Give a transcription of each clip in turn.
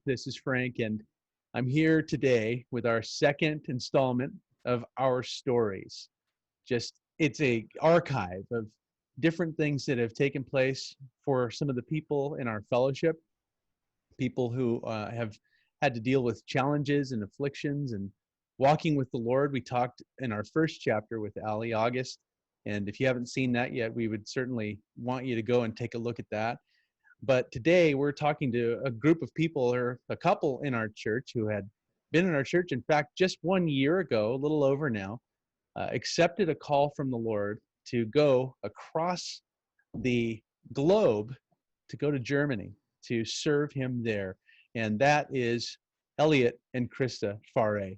This is Frank, and I'm here today with our second installment of Our Stories. It's a archive of different things that have taken place for some of the people in our fellowship, people who have had to deal with challenges and afflictions and walking with the Lord. We talked in our first chapter with Ali August, and if you haven't seen that yet, we would certainly want you to go and take a look at that. But today we're talking to a group of people, or a couple in our church who had been in our church, in fact, just 1 year ago, a little over now, accepted a call from the Lord to go across the globe, to go to Germany, to serve him there. And that is Elliot and Krista Faure.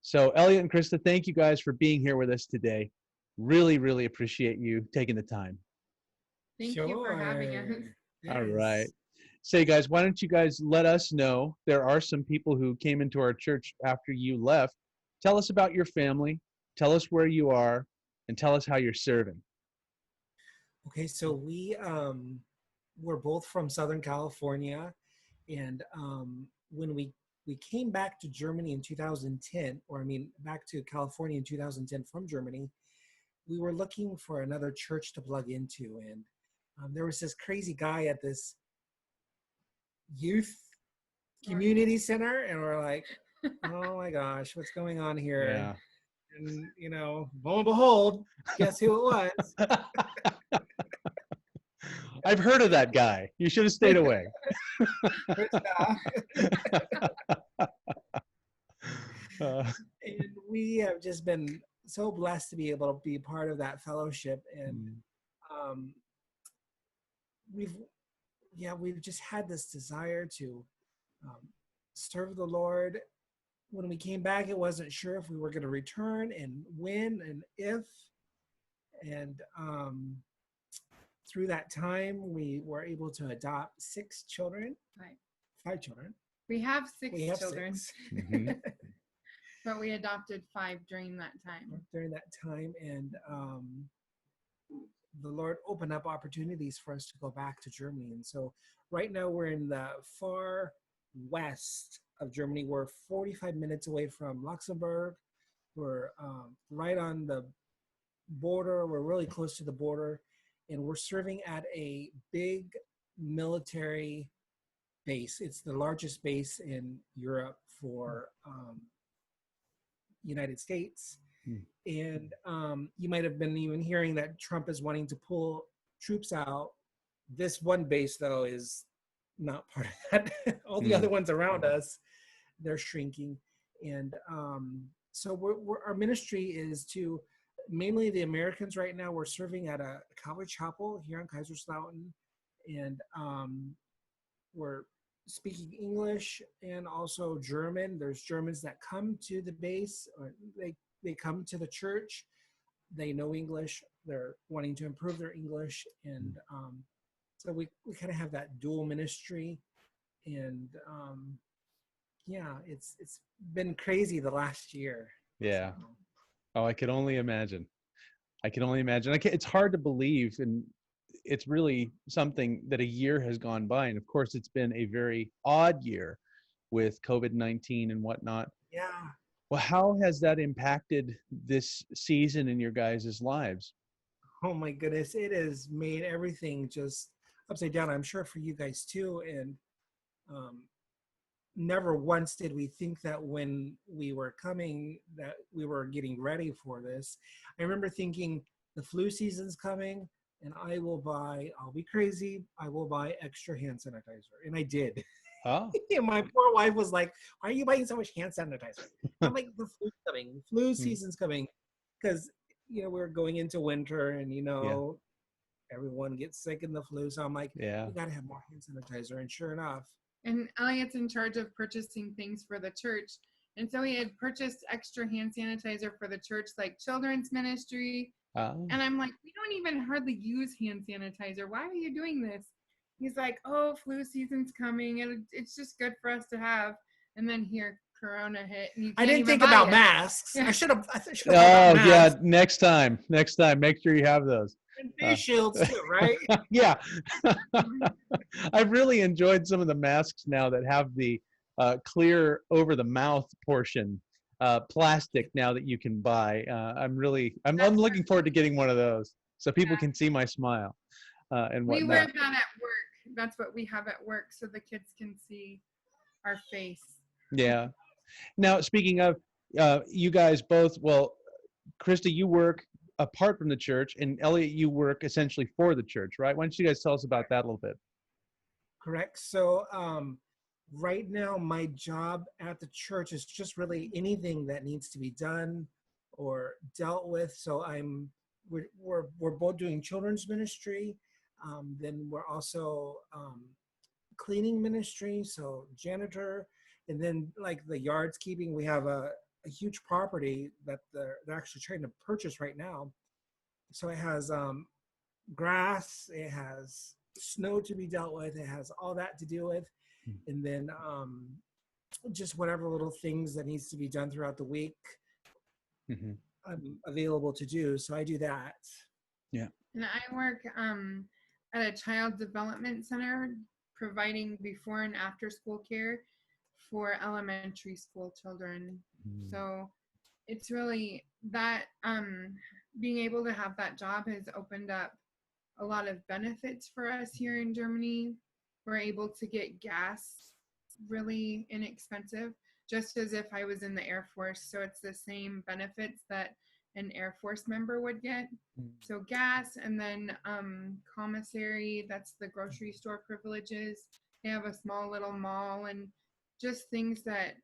So Elliot and Krista, thank you guys for being here with us today. Really, really appreciate you taking the time. Thank you for having us. Yes. All right. Say, guys, why don't you guys let us know? There are some people who came into our church after you left. Tell us about your family. Tell us where you are, and tell us how you're serving. Okay, so we're both from Southern California, and when we came back to Germany in 2010, back to California in 2010 from Germany, we were looking for another church to plug into, and there was this crazy guy at this youth community center, and we're like, oh my gosh, what's going on here? Yeah. And lo and behold, guess who it was? I've heard of that guy. You should have stayed away. And we have just been so blessed to be able to be part of that fellowship, and we've just had this desire to serve the Lord. When we came back, it wasn't sure if we were going to return and when and if. And through that time, we were able to adopt 6 children. Right. 5 children. We have 6 children, 6. Mm-hmm. but we adopted 5 during that time. And the Lord opened up opportunities for us to go back to Germany. And so right now we're in the far west of Germany. We're 45 minutes away from Luxembourg. We're right on the border. We're really close to the border. And we're serving at a big military base. It's the largest base in Europe for United States. And you might have been even hearing that Trump is wanting to pull troops out. This one base, though, is not part of that. All the other ones around us, they're shrinking. And so our ministry is to mainly the Americans right now. We're serving at a Calvary chapel here in Kaiserslautern. And we're speaking English and also German. There's Germans that come to the base, or they come to the church. They know English. They're wanting to improve their English. And so we kind of have that dual ministry. And it's been crazy the last year. Yeah. Oh, I could only imagine. It's hard to believe, and it's really something that a year has gone by. And of course, it's been a very odd year with COVID-19 and whatnot. Yeah. Well, how has that impacted this season in your guys' lives? Oh my goodness, it has made everything just upside down. I'm sure for you guys too. And never once did we think that when we were coming that we were getting ready for this. I remember thinking the flu season's coming, and I'll be crazy, I will buy extra hand sanitizer. And I did. Oh. And my poor wife was like, why are you buying so much hand sanitizer? I'm like, the flu's coming. The flu season's coming. Because, we're going into winter, and, everyone gets sick in the flu. So I'm like, we got to have more hand sanitizer. And sure enough. And Elliot's in charge of purchasing things for the church. And so he had purchased extra hand sanitizer for the church, like children's ministry. And I'm like, we don't even hardly use hand sanitizer. Why are you doing this? He's like, oh, flu season's coming. It's just good for us to have. And then here, Corona hit. And I didn't think about masks. Yeah. I should have. Oh, yeah. Next time, make sure you have those. And face shields too, right? Yeah. I've really enjoyed some of the masks now that have the clear over the mouth portion plastic now that you can buy. I'm looking forward to getting one of those so people can see my smile and we whatnot. wear that at work. That's what we have at work, so the kids can see our face. Yeah. Now, speaking of, you guys both, well, Krista, you work apart from the church, and Elliot, you work essentially for the church, right? Why don't you guys tell us about that a little bit? Correct. So right now, my job at the church is just really anything that needs to be done or dealt with. So we're both doing children's ministry. Then we're also cleaning ministry, so janitor, and then like the yards keeping. We have a huge property that they're actually trying to purchase right now. So it has grass, it has snow to be dealt with, it has all that to deal with, and then just whatever little things that needs to be done throughout the week. I'm available to do, so I do that. Yeah. And I work at a child development center, providing before and after school care for elementary school children. So it's really that being able to have that job has opened up a lot of benefits for us here in Germany. We're able to get gas really inexpensive, just as if I was in the Air Force. So it's the same benefits that an Air Force member would get. So gas, and then commissary, that's the grocery store privileges. They have a small little mall, and just things that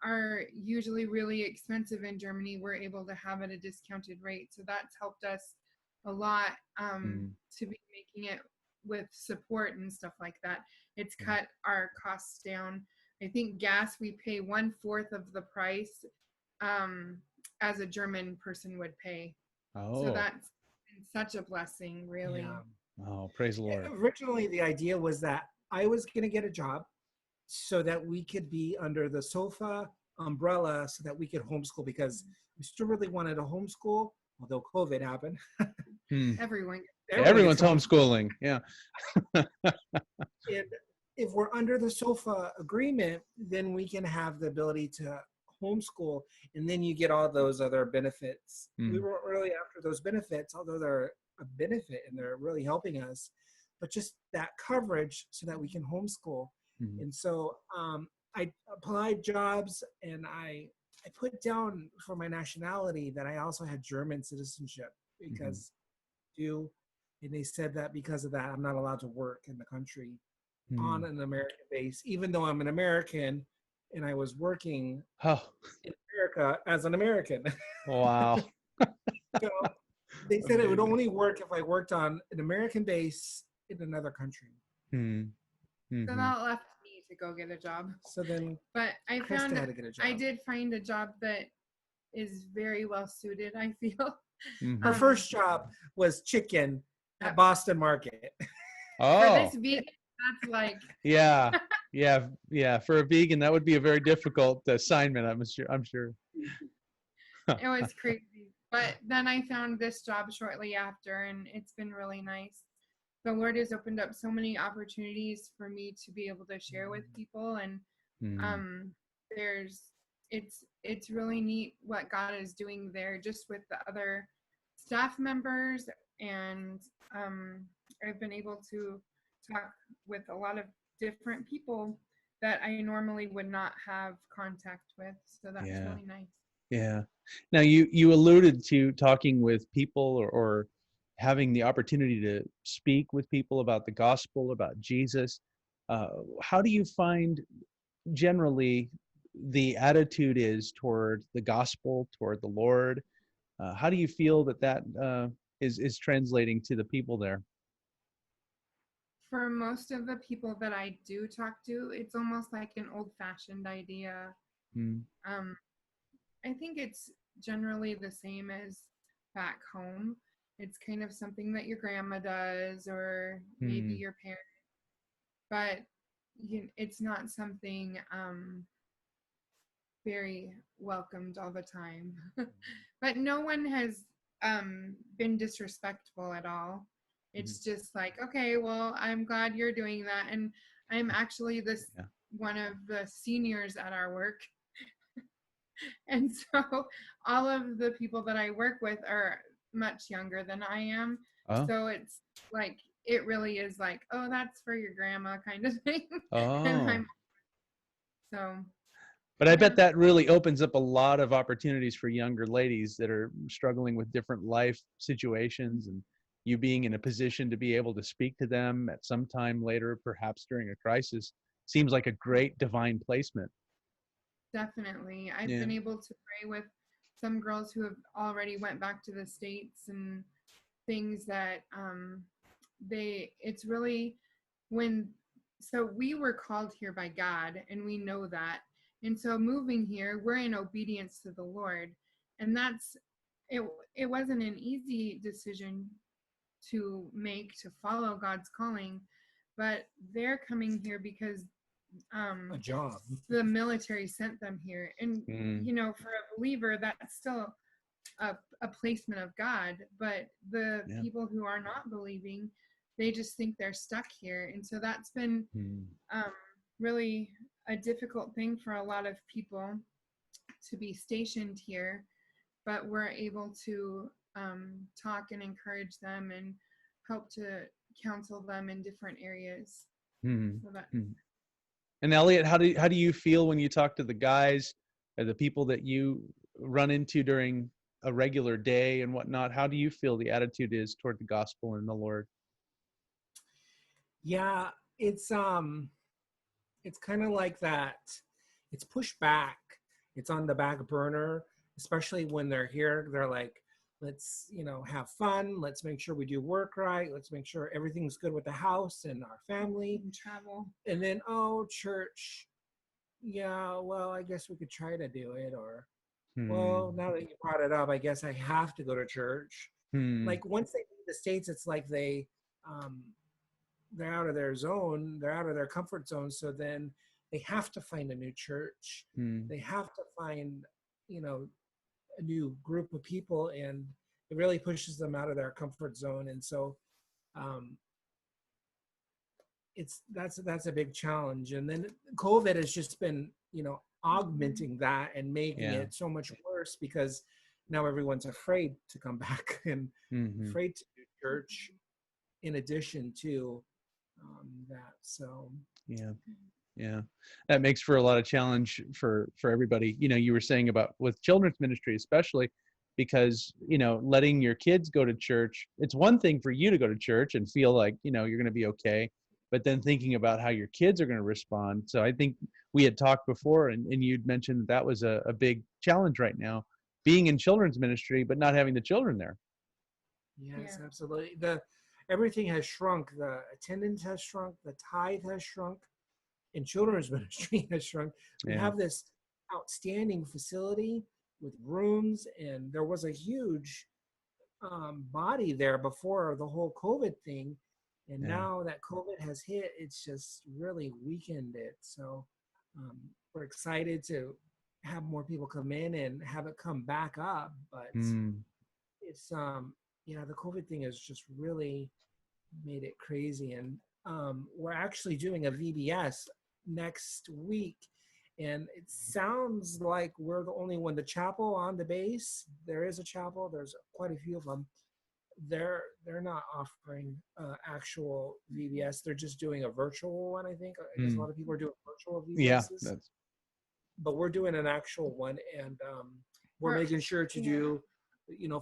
are usually really expensive in Germany, we're able to have at a discounted rate. So that's helped us a lot to be making it with support and stuff like that. It's cut our costs down. I think gas, we pay 1/4 of the price as a German person would pay. So that's been such a blessing, really. Yeah. Oh, praise the Lord. Originally, the idea was that I was going to get a job so that we could be under the SOFA umbrella so that we could homeschool, because we still really wanted to homeschool, although COVID happened. Everyone's homeschooling. Yeah. And if we're under the SOFA agreement, then we can have the ability to homeschool, and then you get all those other benefits. We weren't really after those benefits, although they're a benefit and they're really helping us, but just that coverage so that we can homeschool. And so I applied jobs, and I put down for my nationality that I also had German citizenship, because and they said that because of that, I'm not allowed to work in the country on an American base, even though I'm an American and I was working in America as an American. Wow. So they said it would only work if I worked on an American base in another country. So that left me to go get a job. So then, but I Krista had to get a job. I did find a job that is very well suited, I feel. Her first job was chicken at Boston Market. For this vegan, that's like yeah. For a vegan, that would be a very difficult assignment. I'm sure. It was crazy, but then I found this job shortly after, and it's been really nice. The Lord has opened up so many opportunities for me to be able to share with people, and it's really neat what God is doing there, just with the other staff members, and I've been able to talk with a lot of different people that I normally would not have contact with, so that's really nice. Yeah. Now you alluded to talking with people or having the opportunity to speak with people about the gospel, about Jesus. How do you find generally the attitude is toward the gospel, toward the Lord? How do you feel that is translating to the people there? For most of the people that I do talk to, it's almost like an old-fashioned idea. I think it's generally the same as back home. It's kind of something that your grandma does, or maybe your parents, but it's not something very welcomed all the time. But no one has been disrespectful at all. It's just like, okay, well, I'm glad you're doing that, and I'm actually one of the seniors at our work. And so all of the people that I work with are much younger than I am. Oh. So it's like, it really is like, oh, that's for your grandma kind of thing. Oh. And so. But I bet that really opens up a lot of opportunities for younger ladies that are struggling with different life situations, and you being in a position to be able to speak to them at some time later, perhaps during a crisis, seems like a great divine placement. Definitely. I've been able to pray with some girls who have already went back to the States, and things that it's really so we were called here by God, and we know that. And so moving here, we're in obedience to the Lord. And it wasn't an easy decision to make, to follow God's calling, but they're coming here because a job. The military sent them here. And, for a believer, that's still a placement of God. But the people who are not believing, they just think they're stuck here. And so that's been really a difficult thing for a lot of people to be stationed here. But we're able to talk and encourage them and help to counsel them in different areas. So that, And Elliot, how do you feel when you talk to the guys or the people that you run into during a regular day and whatnot? How do you feel the attitude is toward the gospel and the Lord? Yeah, it's kind of like that. It's pushed back. It's on the back burner, especially when they're here. They're like, let's, have fun. Let's make sure we do work right. Let's make sure everything's good with the house and our family. and travel. And then, church. Yeah, well, I guess we could try to do it. Or, well, now that you brought it up, I guess I have to go to church. Like once they leave the States, it's like they're out of their zone. They're out of their comfort zone. So then they have to find a new church. They have to find, a new group of people, and it really pushes them out of their comfort zone. And so that's a big challenge. And then COVID has just been, augmenting that and making it so much worse, because now everyone's afraid to come back and afraid to do church in addition to that. So yeah, that makes for a lot of challenge for everybody. You were saying about with children's ministry, especially because letting your kids go to church, it's one thing for you to go to church and feel like you're going to be okay, but then thinking about how your kids are going to respond. So I think we had talked before, and you'd mentioned that was a big challenge right now, being in children's ministry but not having the children there. Yes, absolutely. Everything has shrunk. The attendance has shrunk. The tithe has shrunk. And children's ministry has shrunk. We have this outstanding facility with rooms, and there was a huge body there before the whole COVID thing. And now that COVID has hit, it's just really weakened it. So we're excited to have more people come in and have it come back up. But it's, the COVID thing has just really made it crazy. And we're actually doing a VBS next week, and it sounds like we're the only one. The chapel on the base, there is a chapel, there's quite a few of them. They're not offering actual VBS. They're just doing a virtual one, I think. I guess a lot of people are doing virtual VBSs. But we're doing an actual one, and we're making sure to do,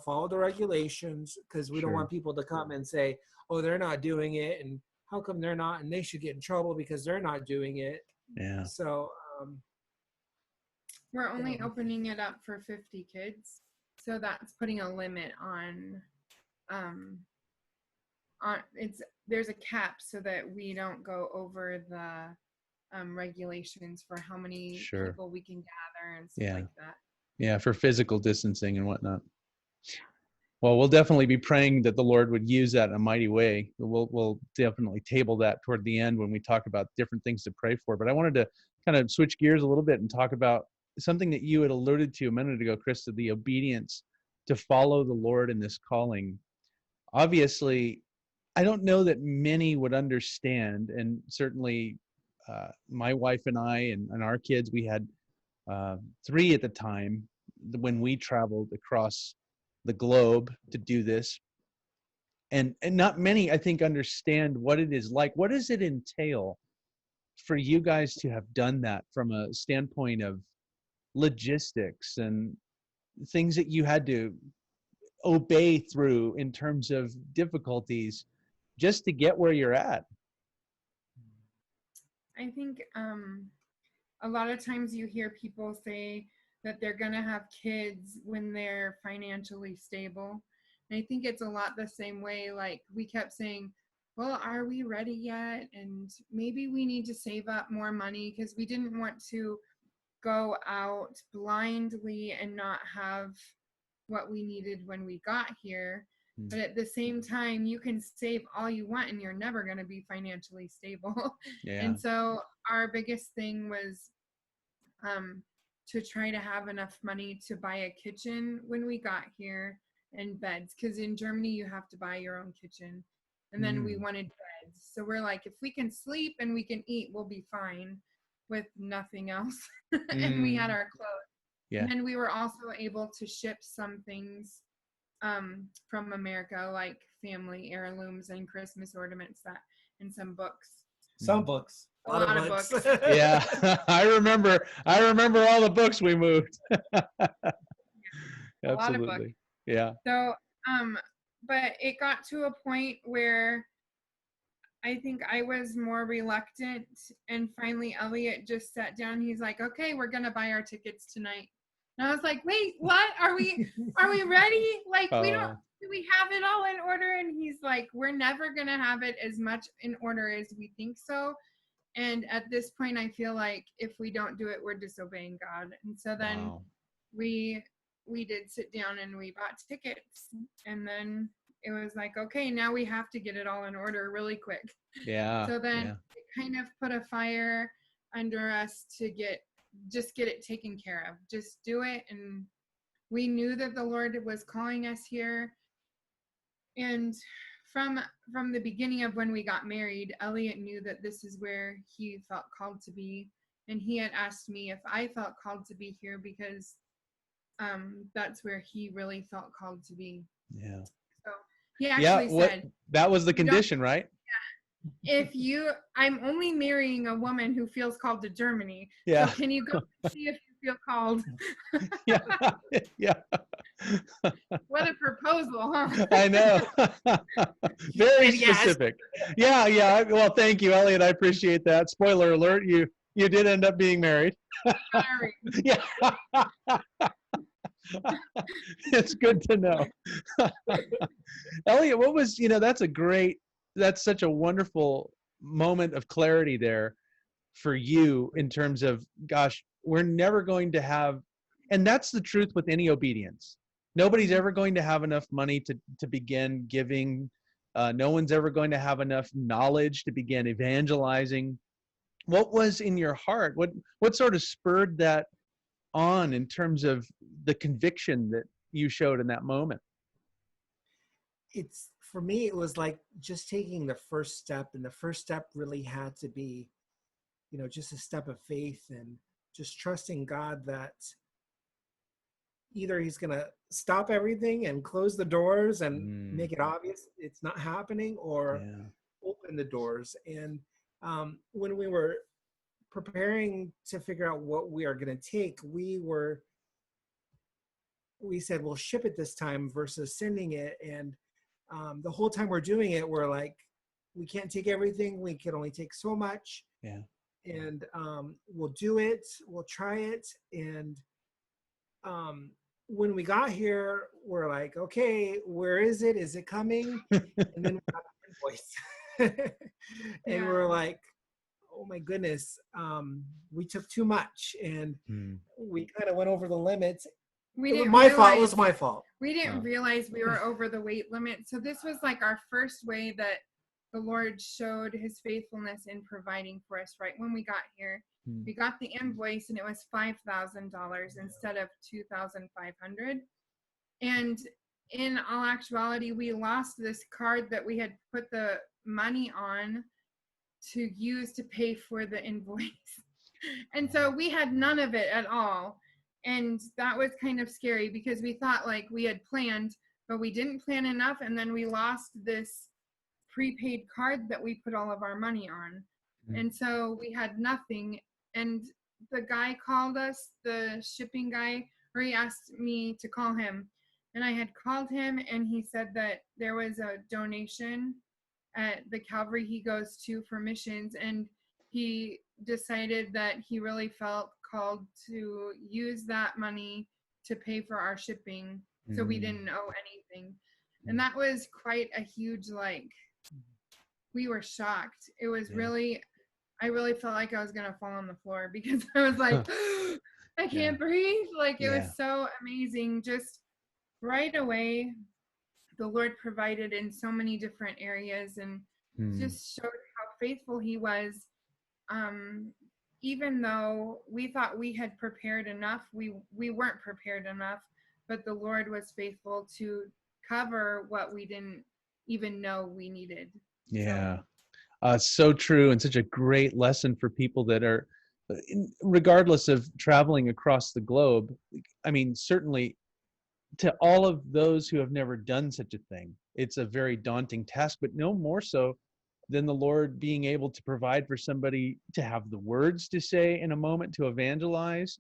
follow the regulations, because we don't want people to come and say, oh, they're not doing it, and how come they're not, and they should get in trouble because they're not doing it. So we're only opening it up for 50 kids, so that's putting a limit on there's a cap so that we don't go over the regulations for how many people we can gather and stuff like that. For physical distancing and whatnot. Well, we'll definitely be praying that the Lord would use that in a mighty way. We'll definitely table that toward the end when we talk about different things to pray for. But I wanted to kind of switch gears a little bit and talk about something that you had alluded to a minute ago, Krista, the obedience to follow the Lord in this calling. Obviously, I don't know that many would understand, and certainly my wife and I and our kids, we had 3 at the time when we traveled across the globe to do this. And not many, I think, understand what it is like. What does it entail for you guys to have done that from a standpoint of logistics and things that you had to obey through in terms of difficulties just to get where you're at? I think a lot of times you hear people say that they're going to have kids when they're financially stable. And I think it's a lot the same way. Like, we kept saying, well, are we ready yet? And maybe we need to save up more money, because we didn't want to go out blindly and not have what we needed when we got here. But at the same time, you can save all you want and you're never going to be financially stable. Yeah. And so our biggest thing was to try to have enough money to buy a kitchen when we got here, and beds, because in Germany you have to buy your own kitchen. And then we wanted beds. So we're like, if we can sleep and we can eat, we'll be fine with nothing else. And we had our clothes. Yeah. And then we were also able to ship some things from America, like family heirlooms and Christmas ornaments, and some books. Some books. A lot of books. Yeah. I remember all the books we moved. A lot of books. Yeah. So, but it got to a point where I think I was more reluctant, and finally Elliot just sat down. He's like, okay, we're going to buy our tickets tonight. And I was like, wait, what? Are we ready? Like, do we have it all in order? And he's like, we're never going to have it as much in order as we think so. And at this point, I feel like if we don't do it, we're disobeying God. And so then we did sit down and we bought tickets. And then it was like, okay, now we have to get it all in order really quick. Yeah. So then it kind of put a fire under us to just get it taken care of. Just do it. And we knew that the Lord was calling us here. And from the beginning of when we got married, Elliot knew that this is where he felt called to be. And he had asked me if I felt called to be here, because that's where he really felt called to be. Yeah. So he actually said, that was the condition, right? Yeah. I'm only marrying a woman who feels called to Germany. Yeah. So can you go see if you feel called? Yeah. Yeah. What a proposal, huh? I know. Very specific. Yes. Yeah. Well, thank you, Elliot. I appreciate that. Spoiler alert, you did end up being married. Yeah. It's good to know. Elliot, what was, that's such a wonderful moment of clarity there for you in terms of, gosh, we're never going to have, and that's the truth with any obedience. Nobody's ever going to have enough money to begin giving. No one's ever going to have enough knowledge to begin evangelizing. What was in your heart? What sort of spurred that on in terms of the conviction that you showed in that moment? For me, it was like just taking the first step, and the first step really had to be, just a step of faith and just trusting God that either he's going to stop everything and close the doors and make it obvious it's not happening, or open the doors. And when we were preparing to figure out what we are going to take, we said, we'll ship it this time versus sending it. And the whole time we're doing it, we're like, we can't take everything. We can only take so much. Yeah. And we'll do it. We'll try it. And when we got here, we're like, okay, where is it? Is it coming? And then we got the invoice. And we're like, oh my goodness, we took too much, and we kind of went over the limit. It was my fault. We didn't realize we were over the weight limit. So this was like our first way that the Lord showed his faithfulness in providing for us. Right when we got here, we got the invoice, and it was $5,000 instead of $2,500. And in all actuality, we lost this card that we had put the money on to use to pay for the invoice. And so we had none of it at all. And that was kind of scary because we thought like we had planned, but we didn't plan enough. And then we lost this prepaid card that we put all of our money on. And so we had nothing. And the guy called us, the shipping guy, or he asked me to call him. And I had called him, and he said that there was a donation at the Calvary he goes to for missions. And he decided that he really felt called to use that money to pay for our shipping. So we didn't owe anything. And that was quite a huge, like, we were shocked. It was really, I really felt like I was going to fall on the floor because I was like, I can't breathe. Like, it was so amazing. Just right away, the Lord provided in so many different areas and just showed how faithful he was. Even though we thought we had prepared enough, we weren't prepared enough, but the Lord was faithful to cover what we didn't even know we needed. Yeah. So true, and such a great lesson for people that are, regardless of traveling across the globe. I mean, certainly to all of those who have never done such a thing, it's a very daunting task, but no more so than the Lord being able to provide for somebody to have the words to say in a moment to evangelize.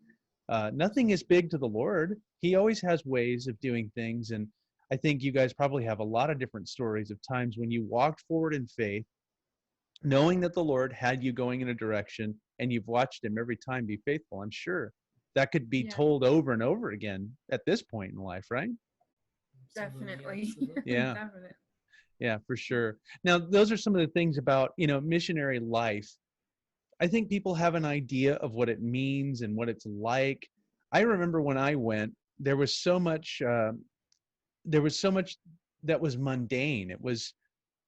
Nothing is big to the Lord. He always has ways of doing things. And I think you guys probably have a lot of different stories of times when you walked forward in faith, knowing that the Lord had you going in a direction, and you've watched him every time be faithful. I'm sure that could be told over and over again at this point in life, right? Definitely. Yeah. Definitely. Yeah, for sure. Now, those are some of the things about, missionary life. I think people have an idea of what it means and what it's like. I remember when I went, there was so much that was mundane. It was,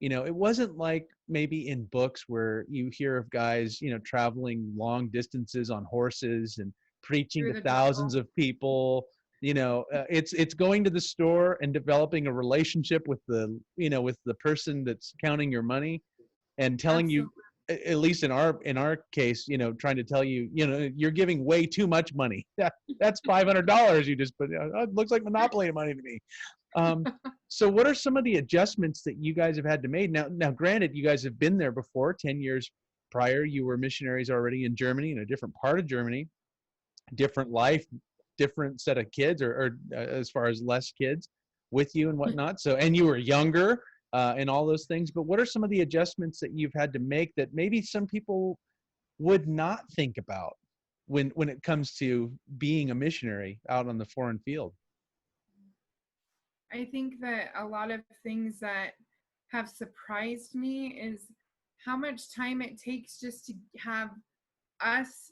it wasn't like maybe in books where you hear of guys, traveling long distances on horses and preaching to thousands of people. It's going to the store and developing a relationship with the person that's counting your money and telling you, at least in our case, trying to tell you, you're giving way too much money. That's $500 you just put. It looks like Monopoly money to me. So what are some of the adjustments that you guys have had to make? Now, granted, you guys have been there before. 10 years prior, you were missionaries already in Germany, in a different part of Germany, different life, different set of kids, or as far as less kids with you and whatnot. So, and you were younger and all those things. But what are some of the adjustments that you've had to make that maybe some people would not think about when it comes to being a missionary out on the foreign field? I think that a lot of things that have surprised me is how much time it takes just to have us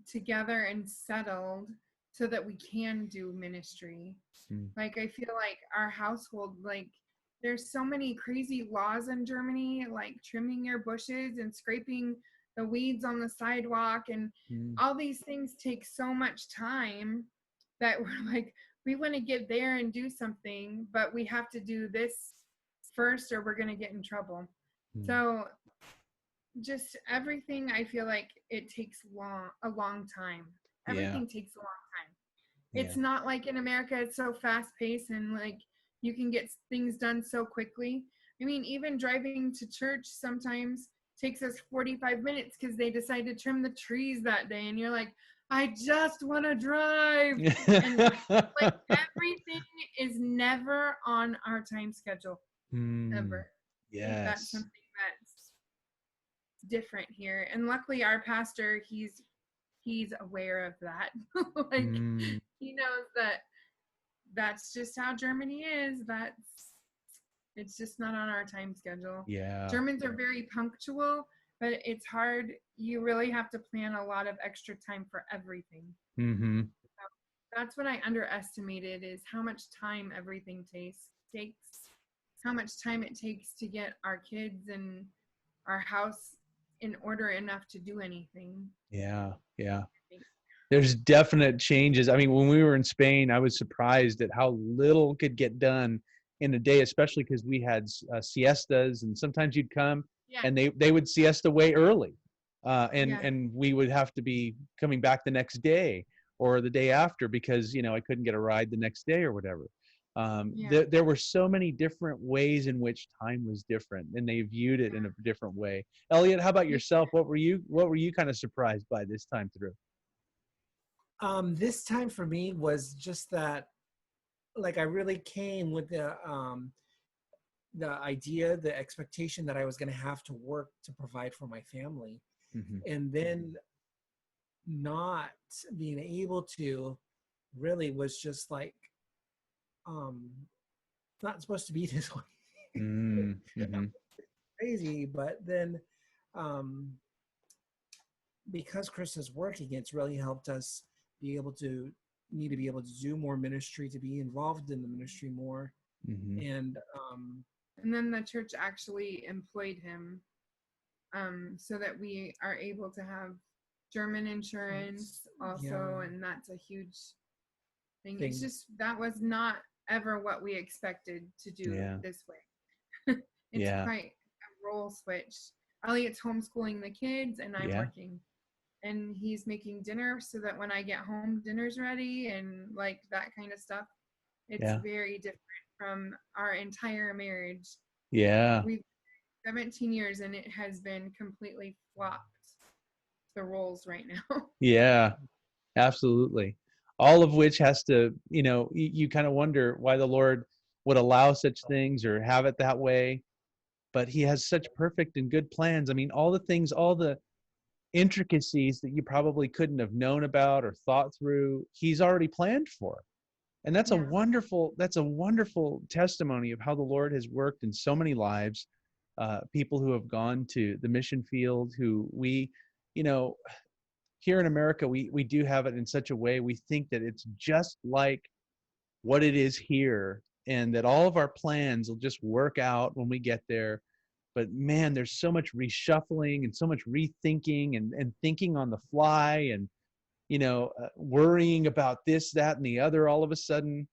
together and settled so that we can do ministry. Like, I feel like our household, like, there's so many crazy laws in Germany, like trimming your bushes and scraping the weeds on the sidewalk, and all these things take so much time that we're like, we want to get there and do something, but we have to do this first or we're going to get in trouble. So just everything, I feel like it takes a long time. Everything takes a long time. It's not like in America, it's so fast paced and like you can get things done so quickly. I mean, even driving to church sometimes takes us 45 minutes because they decide to trim the trees that day. And you're like, I just want to drive. And like everything is never on our time schedule, ever. Yes. I think that's something that's different here. And luckily our pastor, he's aware of that. Like he knows that that's just how Germany is. It's just not on our time schedule. Yeah. Germans are very punctual, but it's hard. You really have to plan a lot of extra time for everything. So that's what I underestimated, is how much time everything takes, how much time it takes to get our kids and our house in order enough to do anything. Yeah. There's definite changes. I mean, when we were in Spain, I was surprised at how little could get done in a day, especially because we had siestas, and sometimes you'd come Yeah. and they would siesta way early, and Yeah. and we would have to be coming back the next day or the day after because I couldn't get a ride the next day or whatever. Yeah. There were so many different ways in which time was different, and they viewed it in a different way. Elliot, how about yourself? What were you kind of surprised by this time through? This time for me was just that, like, I really came with the idea, the expectation that I was going to have to work to provide for my family, and then not being able to really was just like, not supposed to be this way. Crazy, but then because Krista's working, it's really helped us be able to do more ministry, to be involved in the ministry more. And then the church actually employed him, so that we are able to have German insurance also, and that's a huge thing. It's just, that was not ever what we expected to do this way. It's quite a role switch. Elliot's homeschooling the kids, and I'm working. And he's making dinner so that when I get home, dinner's ready, and like that kind of stuff. It's very different from our entire marriage. Yeah. We've 17 years, and it has been completely flopped, the roles right now. Yeah, absolutely. All of which has to, you kind of wonder why the Lord would allow such things or have it that way. But he has such perfect and good plans. I mean, all the things, all the intricacies that you probably couldn't have known about or thought through, he's already planned for. And that's a wonderful testimony of how the Lord has worked in so many lives. People who have gone to the mission field, who we, here in America, we do have it in such a way, we think that it's just like what it is here, and that all of our plans will just work out when we get there. But man, there's so much reshuffling and so much rethinking and thinking on the fly, and worrying about this, that, and the other all of a sudden.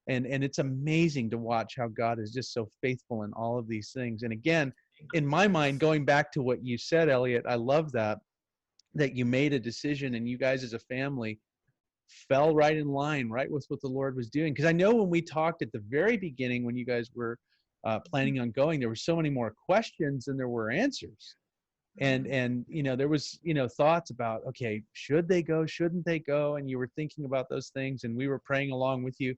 And it's amazing to watch how God is just so faithful in all of these things. And again, in my mind, going back to what you said, Elliot, I love that you made a decision, and you guys as a family fell right in line, right with what the Lord was doing. Because I know when we talked at the very beginning, when you guys were planning on going, there were so many more questions than there were answers. And there was thoughts about, okay, should they go, shouldn't they go? And you were thinking about those things, and we were praying along with you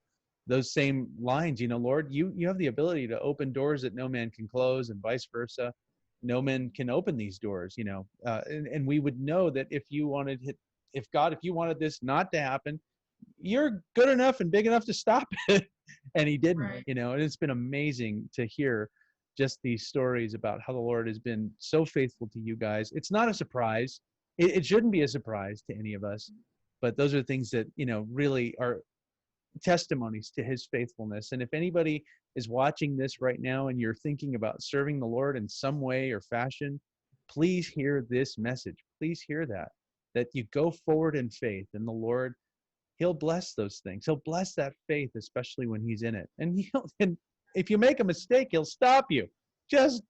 those same lines. Lord, you have the ability to open doors that no man can close, and vice versa. No man can open these doors, and we would know that if you wanted this not to happen, you're good enough and big enough to stop it. And he didn't. Right. And it's been amazing to hear just these stories about how the Lord has been so faithful to you guys. It's not a surprise. It shouldn't be a surprise to any of us, but those are things that really are testimonies to his faithfulness. And if anybody is watching this right now and you're thinking about serving the Lord in some way or fashion, please hear this message. Please hear that you go forward in faith, and the Lord, he'll bless those things. He'll bless that faith, especially when he's in it. And and if you make a mistake, he'll stop you. Just,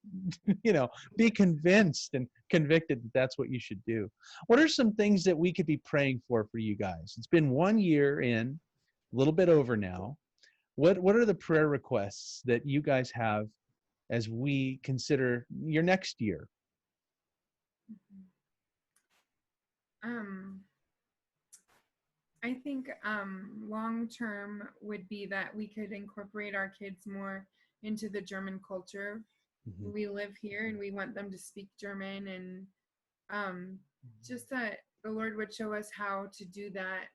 be convinced and convicted that that's what you should do. What are some things that we could be praying for you guys? It's been 1 year in, a little bit over now. What are the prayer requests that you guys have as we consider your next year? I think long term would be that we could incorporate our kids more into the German culture. We live here, and we want them to speak German, and just that the Lord would show us how to do that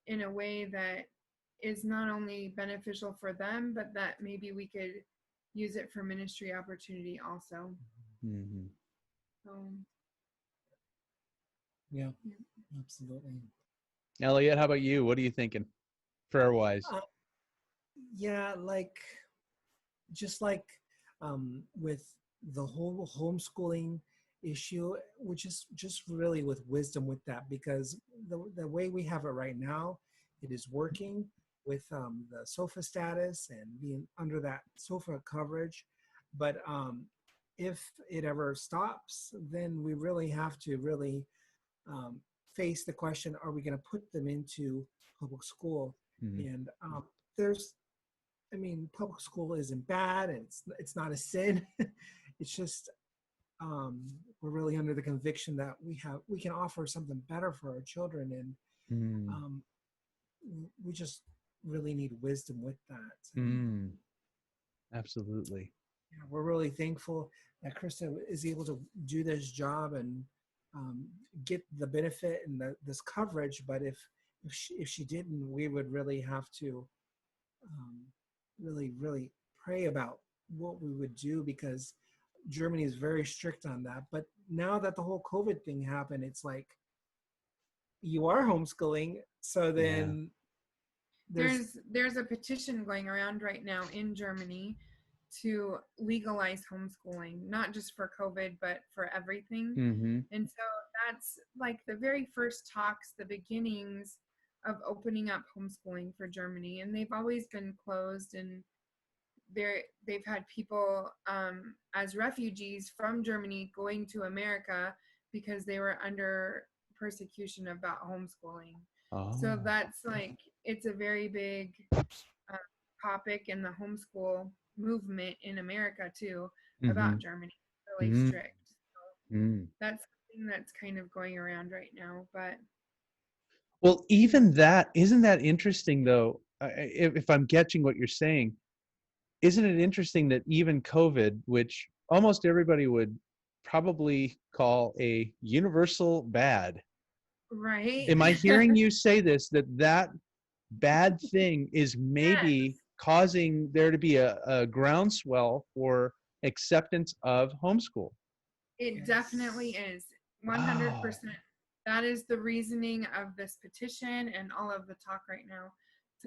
in a way that is not only beneficial for them, but that maybe we could use it for ministry opportunity also. Yeah, absolutely. Elliot, how about you? What are you thinking, prayer-wise? Just like with the whole homeschooling issue, which is just really with wisdom with that, because the way we have it right now, it is working with the SOFA status and being under that SOFA coverage. But if it ever stops, then we really have to really face the question, are we going to put them into public school? Mm-hmm. And public school isn't bad. It's not a sin. It's just we're really under the conviction that we can offer something better for our children, and we just really need wisdom with that. Absolutely. Yeah, we're really thankful that Krista is able to do this job and get the benefit and this coverage. But if she didn't, we would really have to really pray about what we would do, because Germany is very strict on that. But now that the whole COVID thing happened, it's like you are homeschooling. So then there's a petition going around right now in Germany to legalize homeschooling, not just for COVID, but for everything. Mm-hmm. And so that's like the very first talks, the beginnings of opening up homeschooling for Germany. And they've always been closed, and they've had people as refugees from Germany going to America because they were under persecution about homeschooling. So that's like, it's a very big topic in the homeschool movement in America too, about Germany. Really strict. So that's something that's kind of going around right now. But well, even that, isn't that interesting though? If I'm catching what you're saying, isn't it interesting that even COVID, which almost everybody would probably call a universal bad, right? Am I hearing you say this, that bad thing is maybe causing there to be a groundswell for acceptance of homeschool? It definitely is. 100%. Wow. That is the reasoning of this petition and all of the talk right now.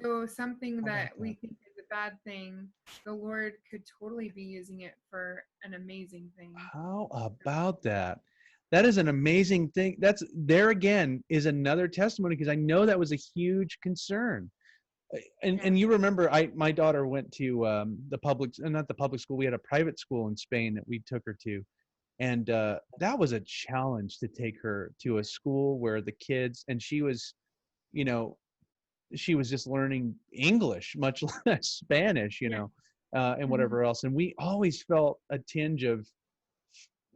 So something that we think is a bad thing, the Lord could totally be using it for an amazing thing. How about that? That is an amazing thing. That's there again is another testimony, because I know that was a huge concern. And you remember, my daughter went to not the public school. We had a private school in Spain that we took her to, and that was a challenge to take her to a school where the kids, and she was, she was just learning English, much less Spanish, and whatever else. And we always felt a tinge of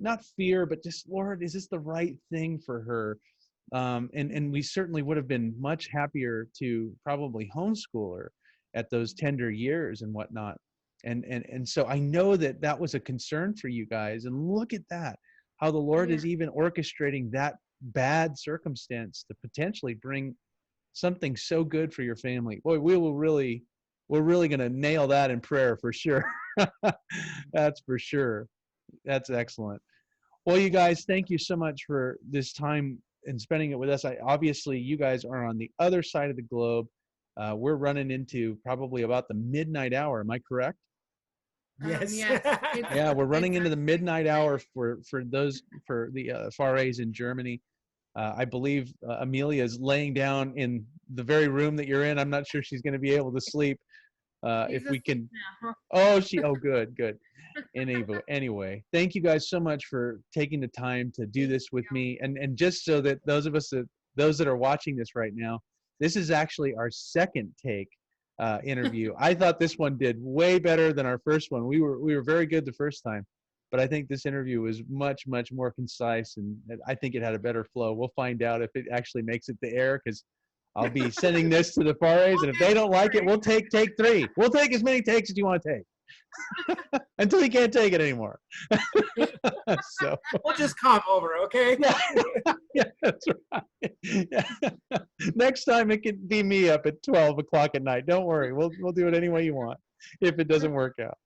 not fear, but just, Lord, is this the right thing for her? And we certainly would have been much happier to probably homeschool her at those tender years and whatnot. And so I know that was a concern for you guys. And look at that, how the Lord is even orchestrating that bad circumstance to potentially bring something so good for your family. Boy, we're really going to nail that in prayer for sure. That's for sure. That's excellent. Well, you guys, thank you so much for this time and spending it with us. Obviously, you guys are on the other side of the globe. We're running into probably about the midnight hour. Am I correct? Yes. Yeah, we're running into the midnight hour for the Faures in Germany. I believe Amelia is laying down in the very room that you're in. I'm not sure she's going to be able to sleep. If we can. Oh, good. Anyway, thank you guys so much for taking the time to do this with me. And just so that those that are watching this right now, this is actually our second take interview. I thought this one did way better than our first one. We were very good the first time, but I think this interview was much more concise, and I think it had a better flow. We'll find out if it actually makes it to air, because I'll be sending this to the Faures, and if they don't like it, we'll take 3. We'll take as many takes as you want to take. Until you can't take it anymore. So we'll just come over, okay? Yeah, that's right. Yeah. Next time it can be me up at 12 o'clock at night. Don't worry, we'll do it any way you want if it doesn't work out.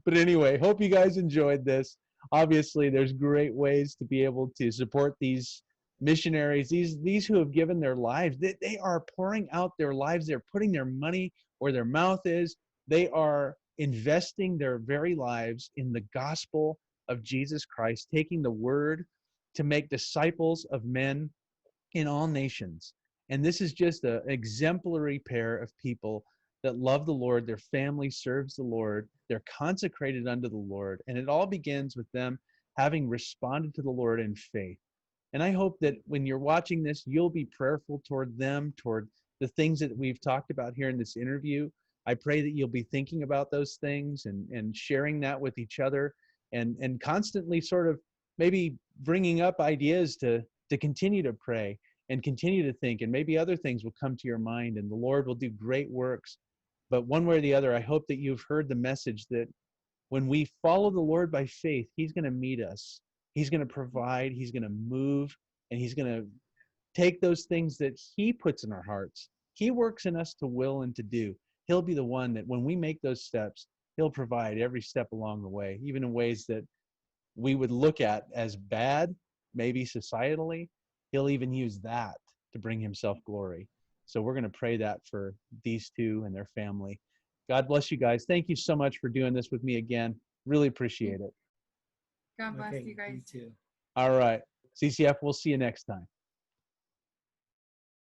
But anyway, hope you guys enjoyed this. Obviously, there's great ways to be able to support these missionaries, these who have given their lives. They are pouring out their lives. They're putting their money where their mouth is. They are investing their very lives in the gospel of Jesus Christ, taking the word to make disciples of men in all nations. And this is just an exemplary pair of people that love the Lord, their family serves the Lord, they're consecrated unto the Lord, and it all begins with them having responded to the Lord in faith. And I hope that when you're watching this, you'll be prayerful toward them, toward the things that we've talked about here in this interview. I pray that you'll be thinking about those things and sharing that with each other, and constantly sort of maybe bringing up ideas to continue to pray and continue to think, and maybe other things will come to your mind and the Lord will do great works. But one way or the other, I hope that you've heard the message that when we follow the Lord by faith, he's going to meet us. He's going to provide, he's going to move, and he's going to take those things that he puts in our hearts. He works in us to will and to do. He'll be the one that when we make those steps, he'll provide every step along the way, even in ways that we would look at as bad, maybe societally. He'll even use that to bring himself glory. So we're going to pray that for these two and their family. God bless you guys. Thank you so much for doing this with me again. Really appreciate it. God bless you guys. You too. All right. CCF, we'll see you next time.